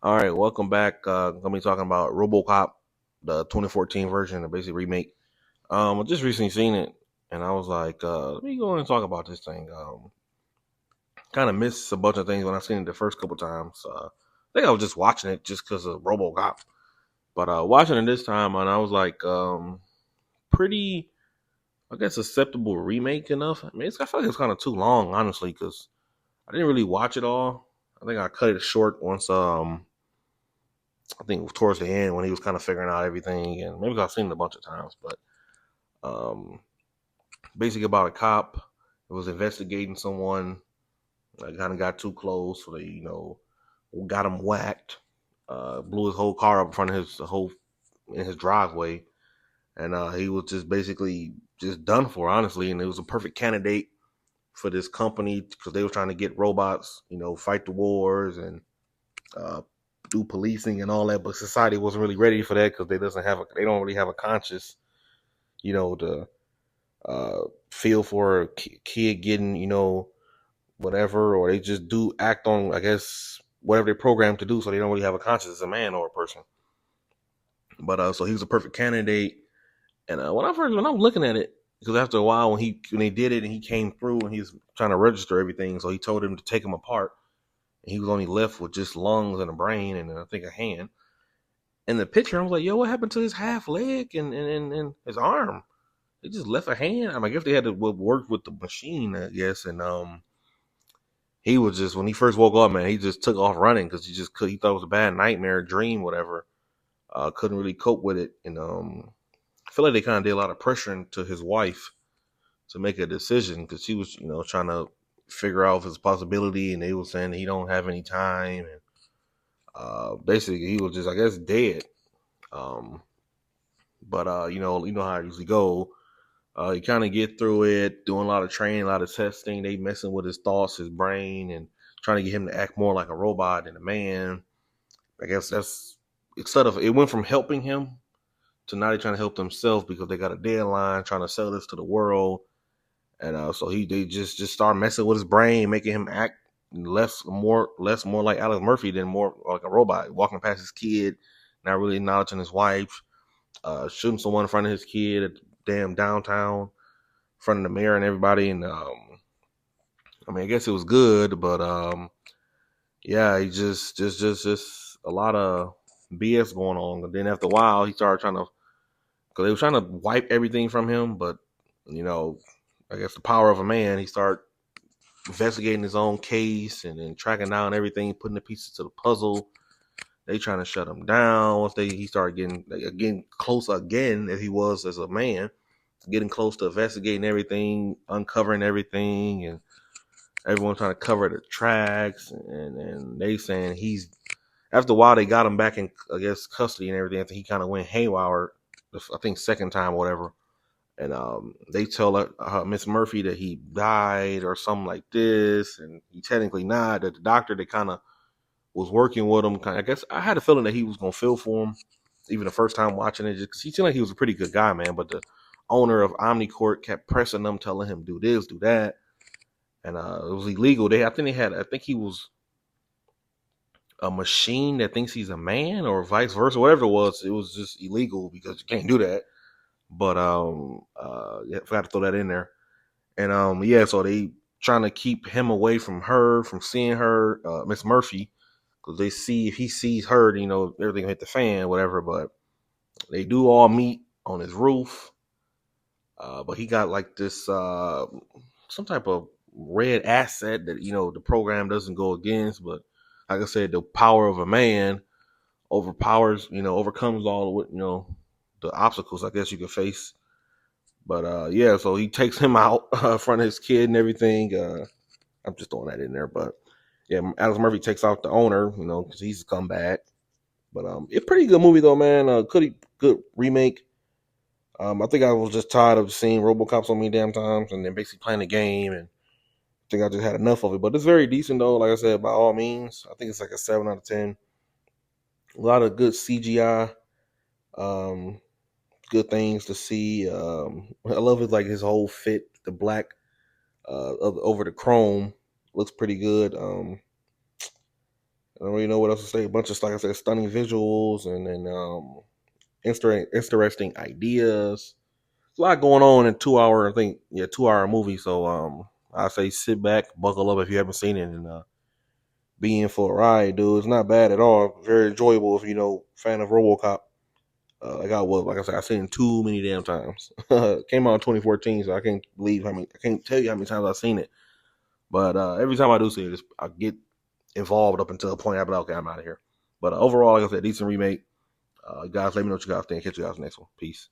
All right, welcome back. Gonna be talking about RoboCop, the 2014 version, the basic remake. I just recently seen it, and I was like, let me go and talk about this thing. Kind of missed a bunch of things when I seen it the first couple times. I think I was just watching it just because of RoboCop, but watching it this time, and I was like, pretty, I guess, acceptable remake enough. I mean, I feel like it's kind of too long, honestly, because I didn't really watch it all. I think I cut it short once. I think towards the end when he was kind of figuring out everything, and maybe I've seen it a bunch of times, but um, basically about a cop who was investigating someone, kind of got too close, so they got him whacked, blew his whole car up in front of his whole in his driveway, and he was just basically just done for, honestly, and it was a perfect candidate for this company because they were trying to get robots, fight the wars and uh, do policing and all that, but society wasn't really ready for that because they don't really have a conscious, to feel for a kid getting, whatever, or they just do act on, I guess, whatever they're programmed to do, so they don't really have a conscience as a man or a person. But so he was a perfect candidate, and when I'm looking at it, because after a while when they did it and he came through and he was trying to register everything, so he told him to take him apart, and he was only left with just lungs and a brain and I think a hand. In the picture, I was like, yo, what happened to his half leg and his arm? They just left a hand. I guess they had to work with the machine, I guess. And he was just, when he first woke up, man, he just took off running because he thought it was a bad nightmare, dream, whatever. Couldn't really cope with it. And I feel like they kind of did a lot of pressuring to his wife to make a decision because she was, trying to figure out if it's a possibility. And they were saying that he don't have any time. And basically, he was just, I guess, dead. Um, but you know how it usually go. You kind of get through it, doing a lot of training, a lot of testing. They messing with his thoughts, his brain, and trying to get him to act more like a robot than a man. I guess that's instead of it went from helping him to now they're trying to help themselves because they got a deadline, trying to sell this to the world, and so they just start messing with his brain, making him act less more like Alex Murphy than more like a robot, walking past his kid, not really acknowledging his wife, shooting someone in front of his kid at damn downtown, in front of the mayor and everybody. And I mean, I guess it was good, but yeah, he just a lot of BS going on. And then after a while, he started trying to, because they were trying to wipe everything from him. But you know, I guess the power of a man, he started investigating his own case and then tracking down everything, putting the pieces to the puzzle. They trying to shut him down once he started getting close again as he was as a man, getting close to investigating everything, uncovering everything, and everyone trying to cover the tracks. And they saying he's, after a while they got him back in, I guess, custody and everything after he kind of went haywire, I think second time or whatever. And they tell Miss Murphy that he died or something like this, and he technically not. That the doctor that kind of was working with him, I guess I had a feeling that he was gonna feel for him, even the first time watching it, just because he seemed like he was a pretty good guy, man. But the owner of Omnicorp kept pressing them, telling him do this, do that, and it was illegal. I think he was a machine that thinks he's a man, or vice versa, whatever it was. It was just illegal because you can't do that. But yeah, forgot to throw that in there. And yeah, so they trying to keep him away from her, from seeing her, Miss Murphy, because they see if he sees her, everything will hit the fan, whatever. But they do all meet on his roof. But he got like this some type of red asset that the program doesn't go against. But like I said, the power of a man overcomes all of the obstacles I guess you could face. But yeah, so he takes him out in front of his kid and everything. I'm just throwing that in there, but yeah, Alex Murphy takes out the owner, because he's a comeback. But it's a pretty good movie though, man. Good remake. I think I was just tired of seeing RoboCop so many damn times, and then basically playing the game, and I think I just had enough of it. But it's very decent though. Like I said, by all means, I think it's like a 7 out of 10. A lot of good CGI. Um, Good things to see. I love it, like his whole fit, the black over the chrome looks pretty good. I don't really know what else to say. A bunch of, like I said, stunning visuals and then interesting ideas. There's a lot going on in 2 hour, I think, 2 hour movie. So I say sit back, buckle up if you haven't seen it, and be in for a ride, dude. It's not bad at all. Very enjoyable if fan of RoboCop. Like I said, I've seen it too many damn times. Came out in 2014, so I can't tell you how many times I've seen it. But every time I do see it, I get involved up until a point I be like, okay, I'm out of here. But overall, like I said, decent remake. Guys, let me know what you guys think. Catch you guys next one. Peace.